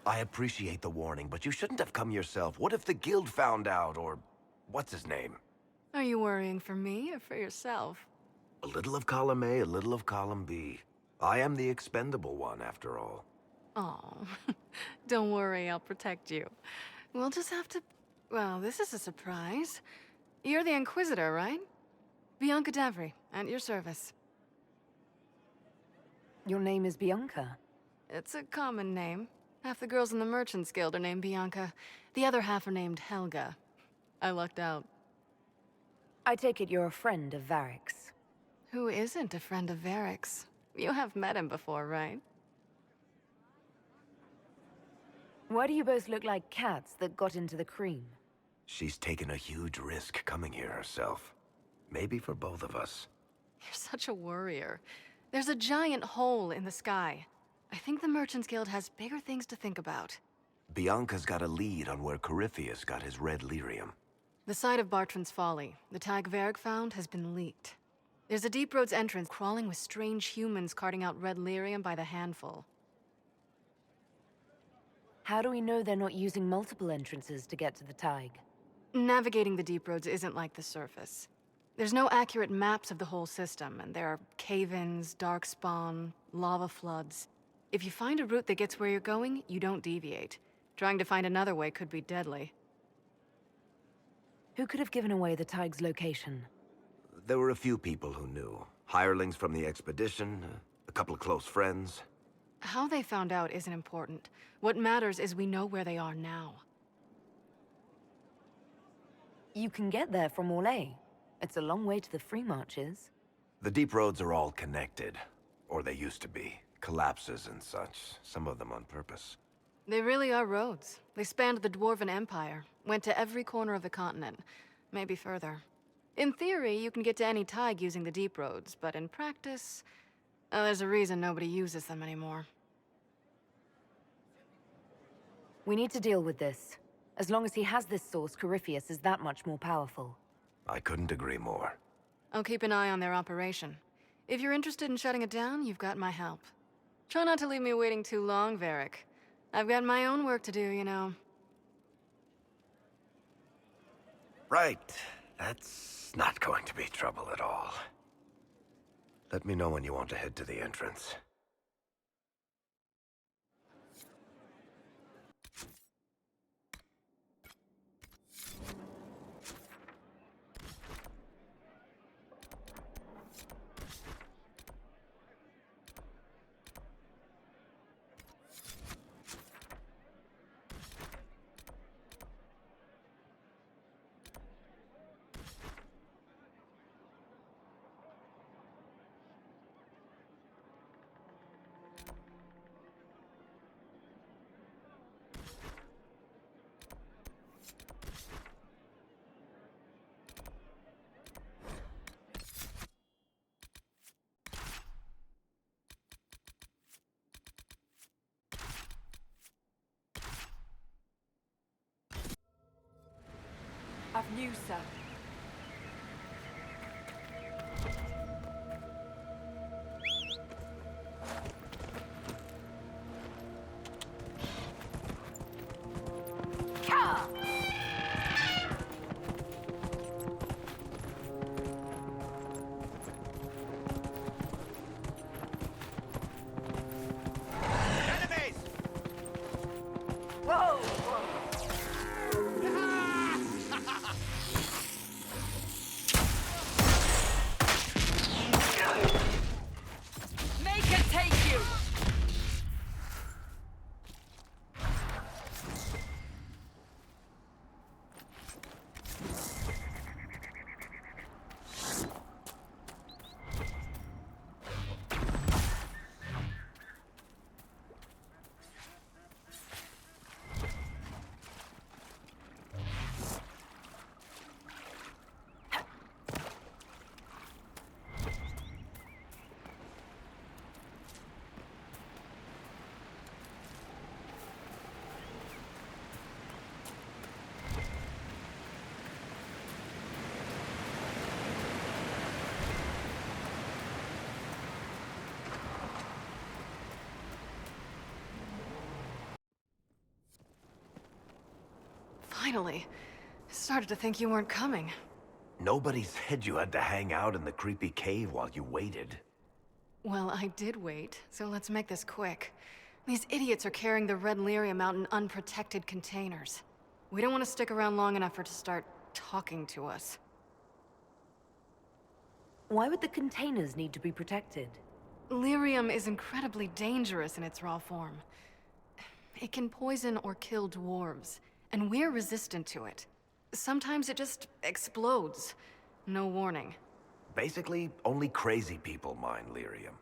I appreciate the warning, but you shouldn't have come yourself. What if the guild found out, or what's his name? Are you worrying for me or for yourself? A little of column A, a little of column B. I am the expendable one, after all. Oh, don't worry, I'll protect you. We'll just have to... Well, this is a surprise. You're the Inquisitor, right? Bianca Davry, at your service. Your name is Bianca? It's a common name. Half the girls in the Merchants Guild are named Bianca. The other half are named Helga. I lucked out. I take it you're a friend of Várrik's. Who isn't a friend of Várrik's? You have met him before, right? Why do you both look like cats that got into the cream? She's taken a huge risk coming here herself. Maybe for both of us. You're such a worrier. There's a giant hole in the sky. I think the Merchants Guild has bigger things to think about. Bianca's got a lead on where Corypheus got his red lyrium. The site of Bartrand's Folly, the tag Várrik found, has been leaked. There's a deep roads entrance crawling with strange humans carting out red lyrium by the handful. How do we know they're not using multiple entrances to get to the Tig? Navigating the deep roads isn't like the surface. There's no accurate maps of the whole system, and there are cave-ins, darkspawn, lava floods. If you find a route that gets where you're going, you don't deviate. Trying to find another way could be deadly. Who could have given away the Tig's location? There were a few people who knew. Hirelings from the expedition, a couple of close friends. How they found out isn't important. What matters is we know where they are now. You can get there from Orlais. It's a long way to the free marches. The deep roads are all connected. Or they used to be. Collapses and such, some of them on purpose. They really are roads. They spanned the Dwarven Empire, went to every corner of the continent, maybe further. In theory, you can get to any Tig using the deep roads, but in practice, there's a reason nobody uses them anymore. We need to deal with this. As long as he has this source, Corypheus is that much more powerful. I couldn't agree more. I'll keep an eye on their operation. If you're interested in shutting it down, you've got my help. Try not to leave me waiting too long, Várrik. I've got my own work to do, you know. Right. That's not going to be trouble at all. Let me know when you want to head to the entrance. I've news, sir. Finally. I started to think you weren't coming. Nobody said you had to hang out in the creepy cave while you waited. Well, I did wait, so let's make this quick. These idiots are carrying the red lyrium out in unprotected containers. We don't want to stick around long enough for it to start talking to us. Why would the containers need to be protected? Lyrium is incredibly dangerous in its raw form. It can poison or kill dwarves, and we're resistant to it. Sometimes it just explodes. No warning. Basically, only crazy people mine lyrium.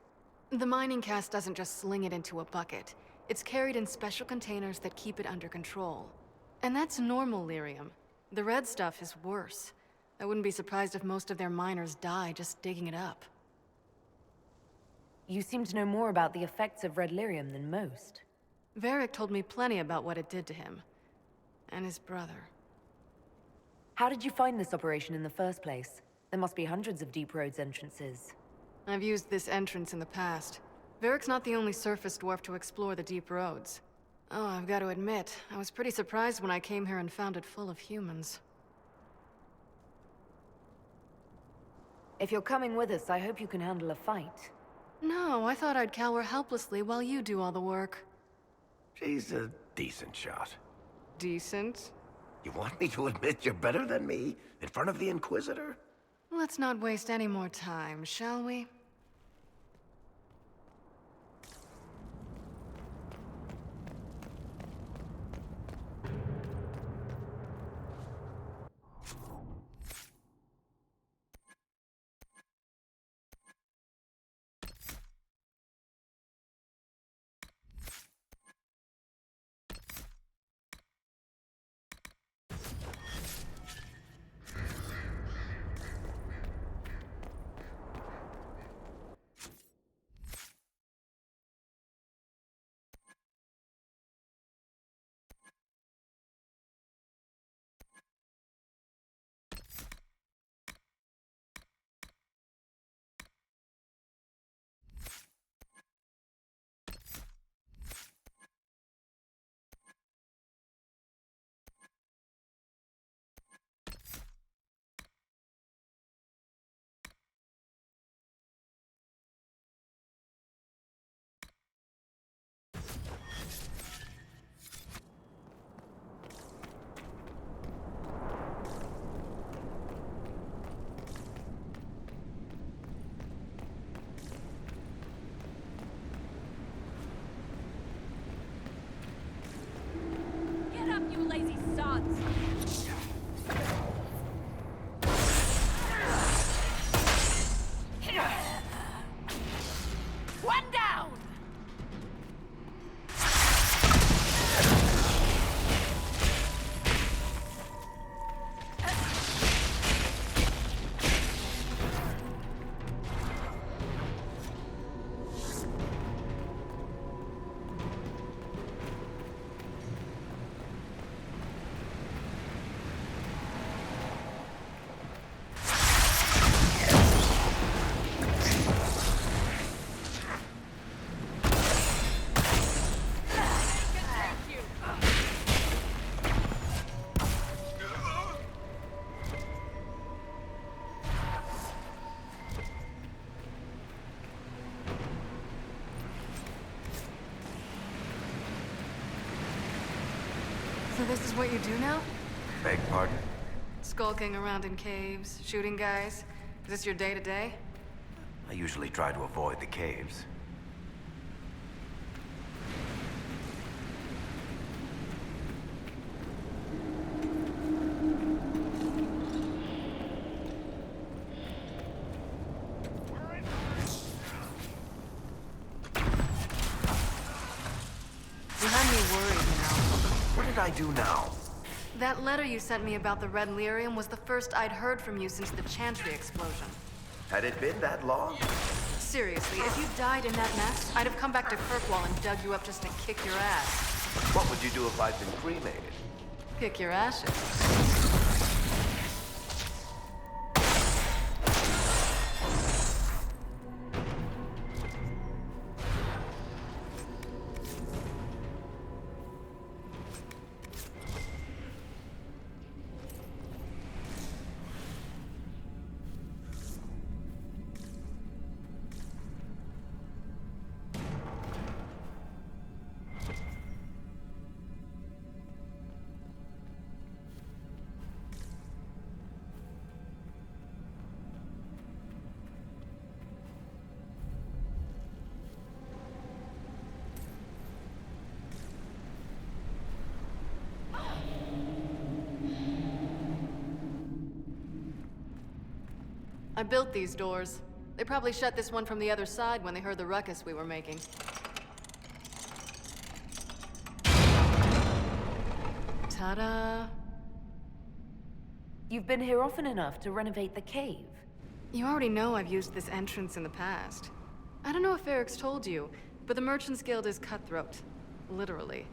The mining cast doesn't just sling it into a bucket. It's carried in special containers that keep it under control. And that's normal lyrium. The red stuff is worse. I wouldn't be surprised if most of their miners die just digging it up. You seem to know more about the effects of red lyrium than most. Varrik told me plenty about what it did to him. And his brother. How did you find this operation in the first place? There must be hundreds of Deep Roads entrances. I've used this entrance in the past. Varrik's not the only surface dwarf to explore the Deep Roads. Oh, I've got to admit, I was pretty surprised when I came here and found it full of humans. If you're coming with us, I hope you can handle a fight. No, I thought I'd cower helplessly while you do all the work. She's a decent shot. Decent? You want me to admit you're better than me? In front of the Inquisitor? Let's not waste any more time, shall we? You lazy sods! One down! So this is what you do now? Beg pardon? Skulking around in caves, shooting guys? Is this your day-to-day? I usually try to avoid the caves. You had me worried, you know. What did I do now? That letter you sent me about the red lyrium was the first I'd heard from you since the Chantry explosion. Had it been that long? Seriously, if you died in that mess, I'd have come back to Kirkwall and dug you up just to kick your ass. What would you do if I'd been cremated? Kick your ashes. I built these doors. They probably shut this one from the other side when they heard the ruckus we were making. Ta-da! You've been here often enough to renovate the cave. You already know I've used this entrance in the past. I don't know if Eric's told you, but the Merchants Guild is cutthroat. Literally.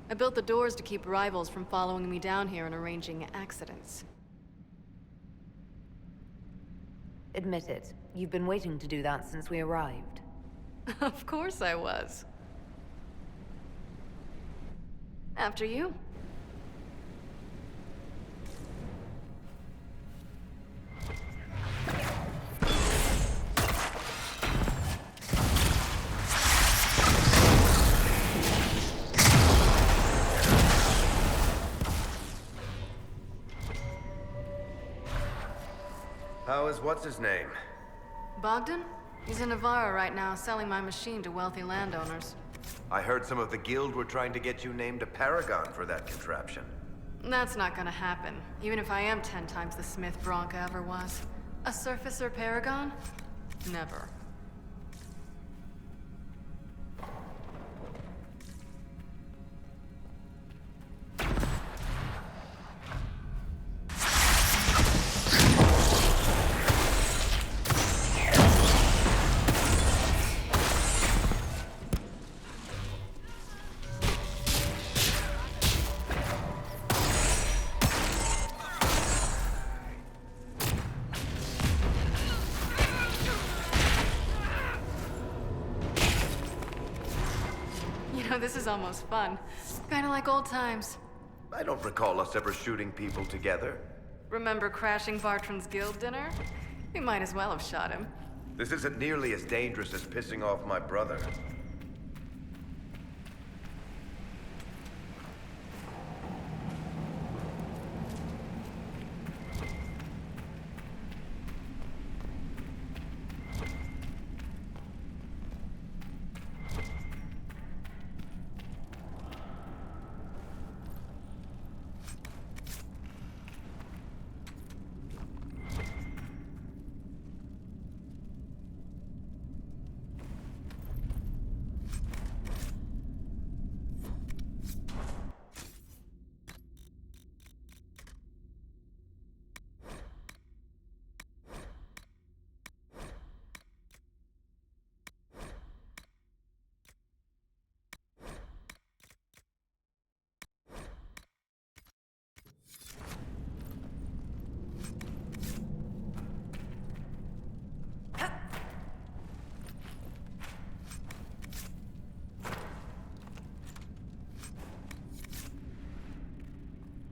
I built the doors to keep rivals from following me down here and arranging accidents. Admit it, you've been waiting to do that since we arrived. Of course I was. After you. How is what's-his-name? Bogdan? He's in Navarra right now, selling my machine to wealthy landowners. I heard some of the guild were trying to get you named a paragon for that contraption. That's not gonna happen, even if I am 10 times the Smith Bronca ever was. A surfacer paragon? Never. This is almost fun. Kinda like old times. I don't recall us ever shooting people together. Remember crashing Bartran's guild dinner? We might as well have shot him. This isn't nearly as dangerous as pissing off my brother.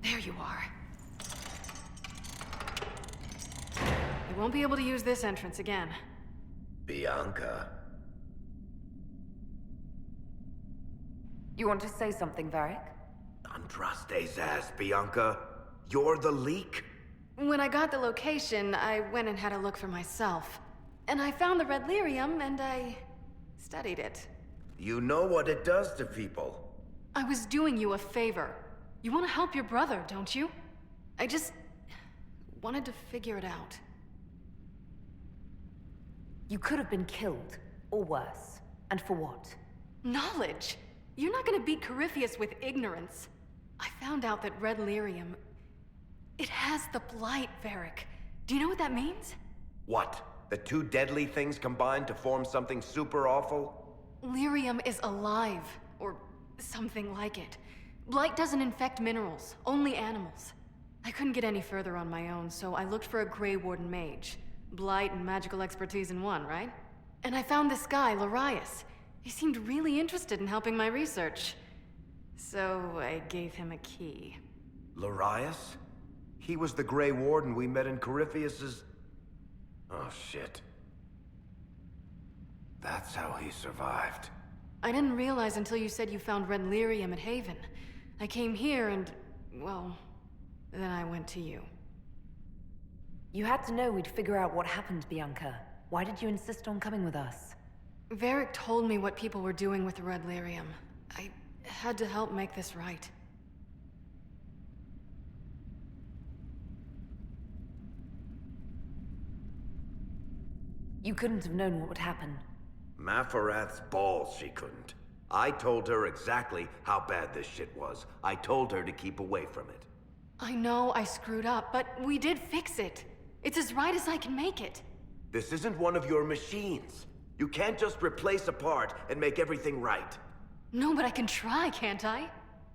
There you are. You won't be able to use this entrance again. Bianca. You want to say something, Varrik? Andraste's ass, Bianca. You're the leak? When I got the location, I went and had a look for myself. And I found the red lyrium, and I studied it. You know what it does to people. I was doing you a favor. You want to help your brother, don't you? I just wanted to figure it out. You could have been killed, or worse. And for what? Knowledge! You're not gonna beat Corypheus with ignorance. I found out that red lyrium... it has the blight, Varrik. Do you know what that means? What? The two deadly things combined to form something super awful? Lyrium is alive, or something like it. Blight doesn't infect minerals, only animals. I couldn't get any further on my own, so I looked for a Grey Warden mage. Blight and magical expertise in one, right? And I found this guy, Larius. He seemed really interested in helping my research. So I gave him a key. Larius? He was the Grey Warden we met in Corypheus's... Oh, shit. That's how he survived. I didn't realize until you said you found red lyrium at Haven. I came here and, well, then I went to you. You had to know we'd figure out what happened, Bianca. Why did you insist on coming with us? Varrik told me what people were doing with the red lyrium. I had to help make this right. You couldn't have known what would happen. Maphorath's balls, she couldn't. I told her exactly how bad this shit was. I told her to keep away from it. I know I screwed up, but we did fix it. It's as right as I can make it. This isn't one of your machines. You can't just replace a part and make everything right. No, but I can try, can't I?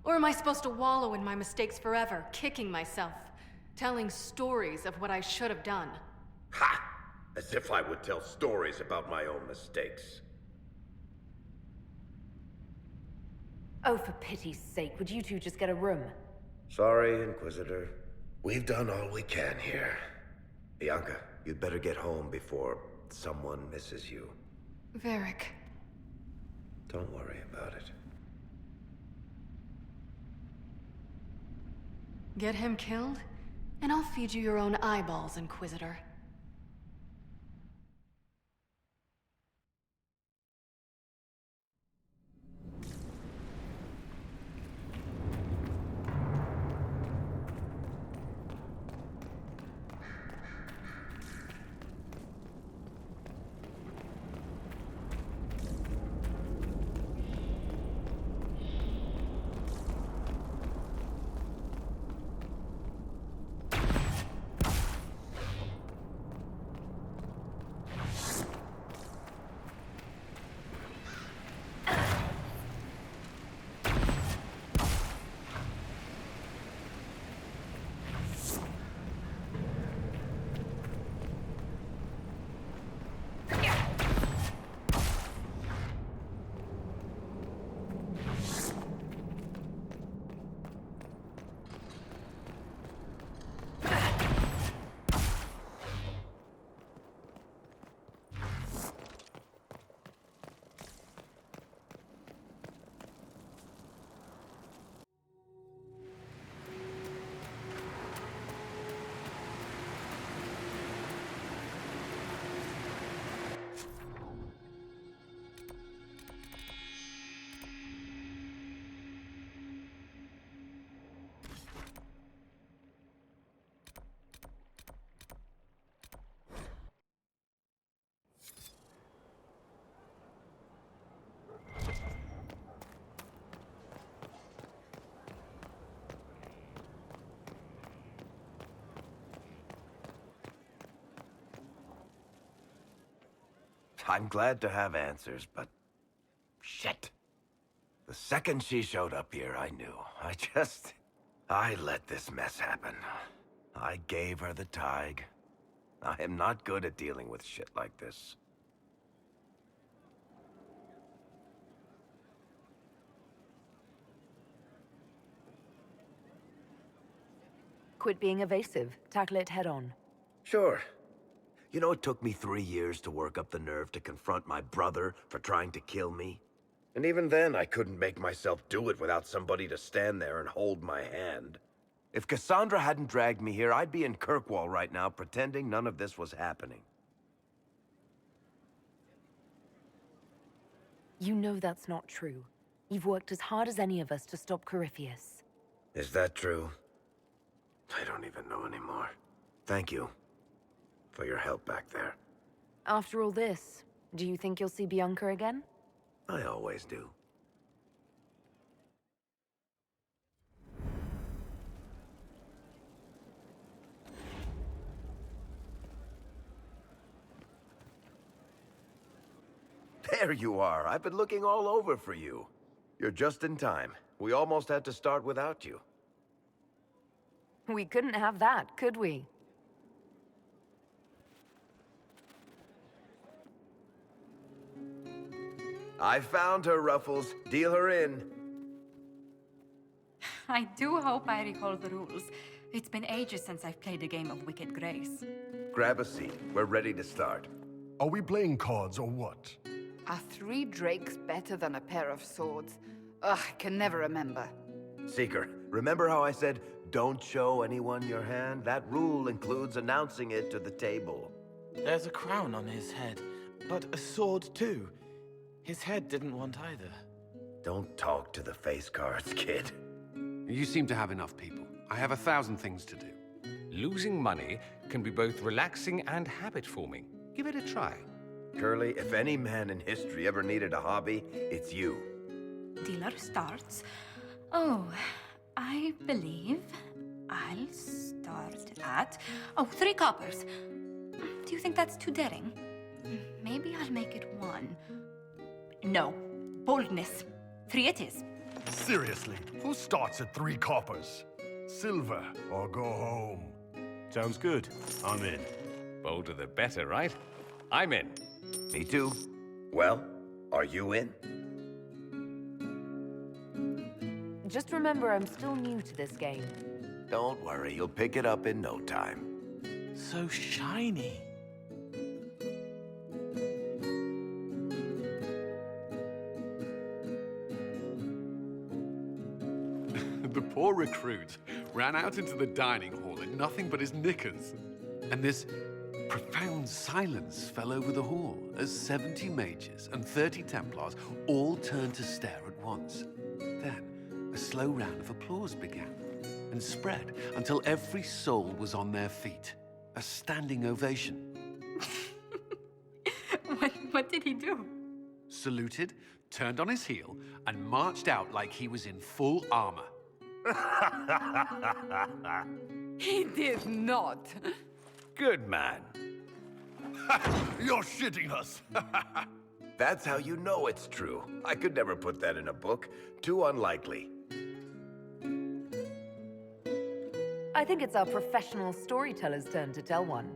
Or am I supposed to wallow in my mistakes forever, kicking myself, telling stories of what I should have done? Ha! As if I would tell stories about my own mistakes. Oh, for pity's sake, would you two just get a room? Sorry, Inquisitor. We've done all we can here. Bianca, you'd better get home before someone misses you. Varrik. Don't worry about it. Get him killed, and I'll feed you your own eyeballs, Inquisitor. I'm glad to have answers, but... shit. The second she showed up here, I knew. I let this mess happen. I gave her the tig. I am not good at dealing with shit like this. Quit being evasive. Tackle it head on. Sure. You know, it took me 3 years to work up the nerve to confront my brother for trying to kill me. And even then, I couldn't make myself do it without somebody to stand there and hold my hand. If Cassandra hadn't dragged me here, I'd be in Kirkwall right now pretending none of this was happening. You know that's not true. You've worked as hard as any of us to stop Corypheus. Is that true? I don't even know anymore. Thank you for your help back there. After all this, do you think you'll see Bianca again? I always do. There you are. I've been looking all over for you. You're just in time. We almost had to start without you. We couldn't have that, could we? I found her, Ruffles. Deal her in. I do hope I recall the rules. It's been ages since I've played a game of Wicked Grace. Grab a seat. We're ready to start. Are we playing cards or what? Are 3 drakes better than a pair of swords? Ugh, I can never remember. Seeker, remember how I said, don't show anyone your hand? That rule includes announcing it to the table. There's a crown on his head, but a sword too. His head didn't want either. Don't talk to the face cards, kid. You seem to have enough people. I have 1,000 things to do. Losing money can be both relaxing and habit-forming. Give it a try. Curly, if any man in history ever needed a hobby, it's you. Dealer starts. Oh, I believe I'll start at... Oh, 3 coppers. Do you think that's too daring? Maybe I'll make it 1. No. Boldness. 3 it is. Seriously, who starts at 3 coppers? Silver or go home? Sounds good. I'm in. Bolder the better, right? I'm in. Me too. Well, are you in? Just remember, I'm still new to this game. Don't worry, you'll pick it up in no time. So shiny. The poor recruit ran out into the dining hall in nothing but his knickers. And this profound silence fell over the hall as 70 mages and 30 Templars all turned to stare at once. Then a slow round of applause began and spread until every soul was on their feet. A standing ovation. What did he do? Saluted, turned on his heel, and marched out like he was in full armor. He did not. Good man. You're shitting us! That's how you know it's true. I could never put that in a book. Too unlikely. I think it's our professional storyteller's turn to tell one.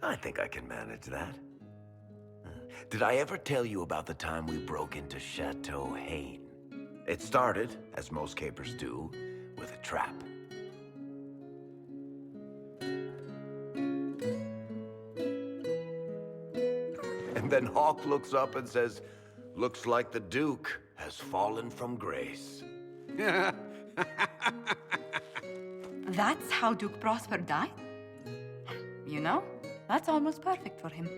I think I can manage that. Did I ever tell you about the time we broke into Chateau Haine? It started, as most capers do, with a trap. And then Hawk looks up and says, "Looks like the Duke has fallen from grace." That's how Duke Prosper died? You know, that's almost perfect for him.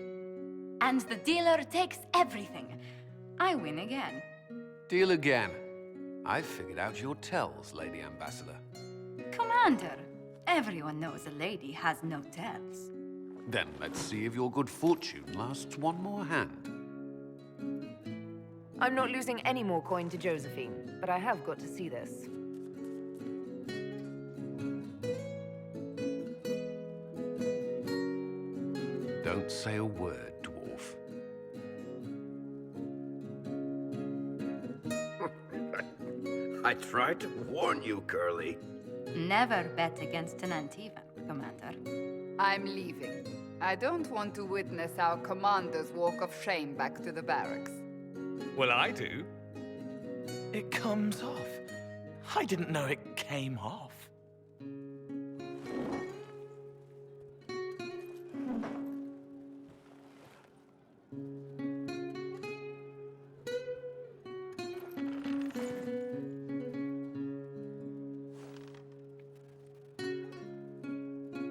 And the dealer takes everything. I win again. Deal again. I've figured out your tells, Lady Ambassador. Commander, everyone knows a lady has no tells. Then let's see if your good fortune lasts one more hand. I'm not losing any more coin to Josephine, but I have got to see this. Don't say a word, dwarf. I tried to warn you, Curly. Never bet against an Antivan, Commander. I'm leaving. I don't want to witness our commander's walk of shame back to the barracks. Well, I do. It comes off. I didn't know it came off.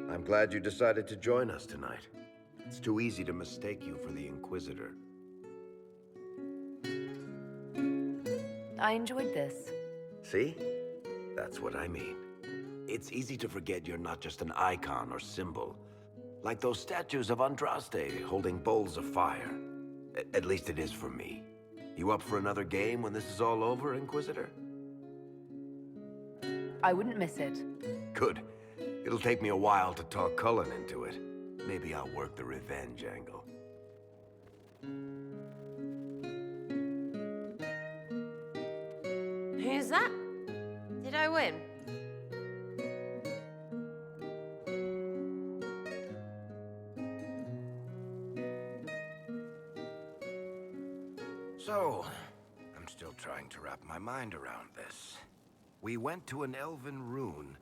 I'm glad you decided to join us tonight. It's too easy to mistake you for the Inquisitor. I enjoyed this. See? That's what I mean. It's easy to forget you're not just an icon or symbol. Like those statues of Andraste holding bowls of fire. At least it is for me. You up for another game when this is all over, Inquisitor? I wouldn't miss it. Good. It'll take me a while to talk Cullen into it. Maybe I'll work the revenge angle. Who's that? Did I win? So, I'm still trying to wrap my mind around this. We went to an elven rune,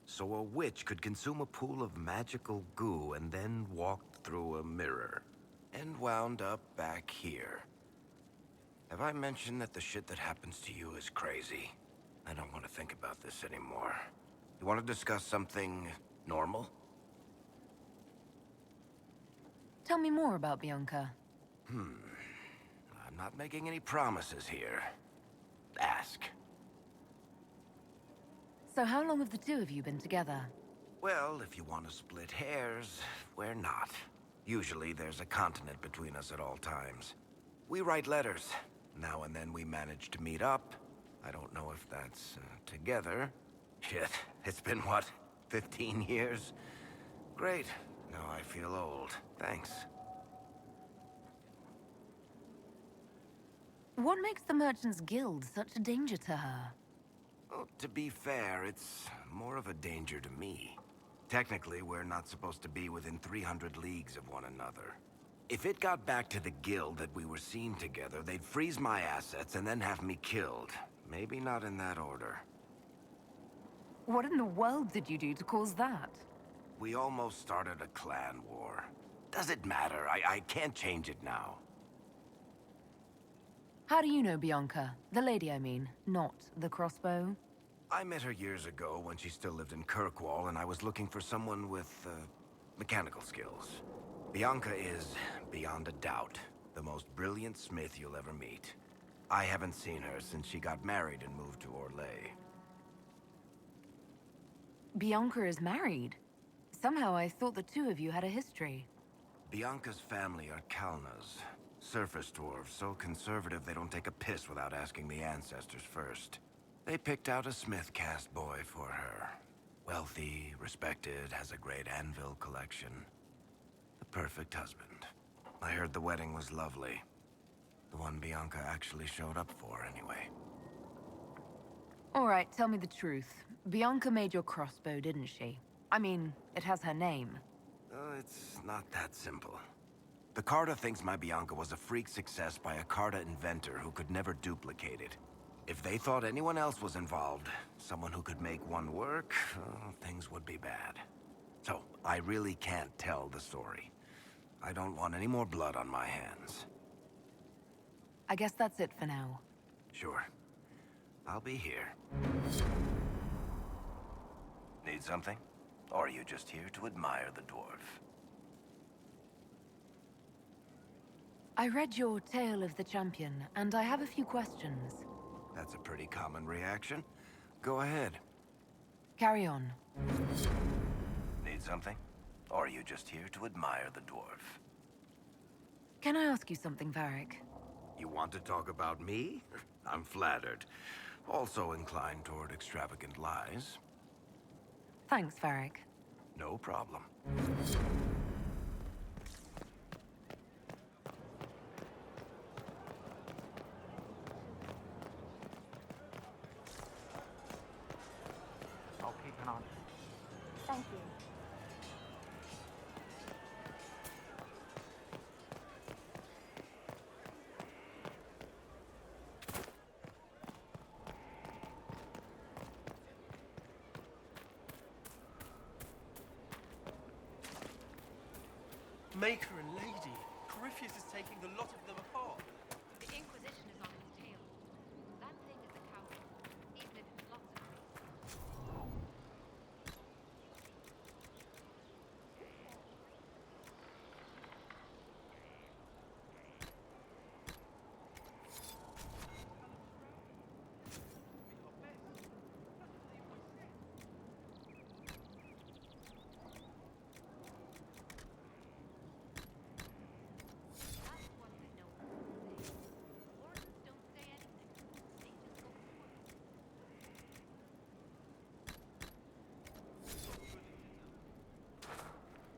so a witch could consume a pool of magical goo and then walked through a mirror. And wound up back here. Have I mentioned that the shit that happens to you is crazy? I don't want to think about this anymore. You want to discuss something normal? Tell me more about Bianca. I'm not making any promises here. Ask. So how long have the two of you been together? Well, if you want to split hairs, we're not. Usually there's a continent between us at all times. We write letters. Now and then we manage to meet up. I don't know if that's together. Shit, it's been what, 15 years? Great. Now I feel old. Thanks. What makes the Merchants Guild such a danger to her? Well, to be fair, it's more of a danger to me. Technically, we're not supposed to be within 300 leagues of one another. If it got back to the guild that we were seen together, they'd freeze my assets and then have me killed. Maybe not in that order. What in the world did you do to cause that? We almost started a clan war. Does it matter? I can't change it now. How do you know Bianca? The lady, I mean, not the crossbow? I met her years ago when she still lived in Kirkwall, and I was looking for someone with, mechanical skills. Bianca is, beyond a doubt, the most brilliant smith you'll ever meet. I haven't seen her since she got married and moved to Orlais. Bianca is married? Somehow I thought the two of you had a history. Bianca's family are Kalnas. Surface dwarves, so conservative they don't take a piss without asking the ancestors first. They picked out a smith caste boy for her. Wealthy, respected, has a great anvil collection. The perfect husband. I heard the wedding was lovely. The one Bianca actually showed up for, anyway. All right, tell me the truth. Bianca made your crossbow, didn't she? I mean, it has her name. It's not that simple. The Carta thinks my Bianca was a freak success by a Carta inventor who could never duplicate it. If they thought anyone else was involved, someone who could make one work, things would be bad. So, I really can't tell the story. I don't want any more blood on my hands. I guess that's it for now. Sure. I'll be here. Need something? Or are you just here to admire the dwarf? I read your Tale of the Champion, and I have a few questions. That's a pretty common reaction. Go ahead. Carry on. Need something? Or are you just here to admire the dwarf? Can I ask you something, Varrik? You want to talk about me? I'm flattered. Also inclined toward extravagant lies. Thanks, Varrik. No problem. I'll keep an eye. Thank you. Maker and Lady. Corypheus is taking the lot of them apart.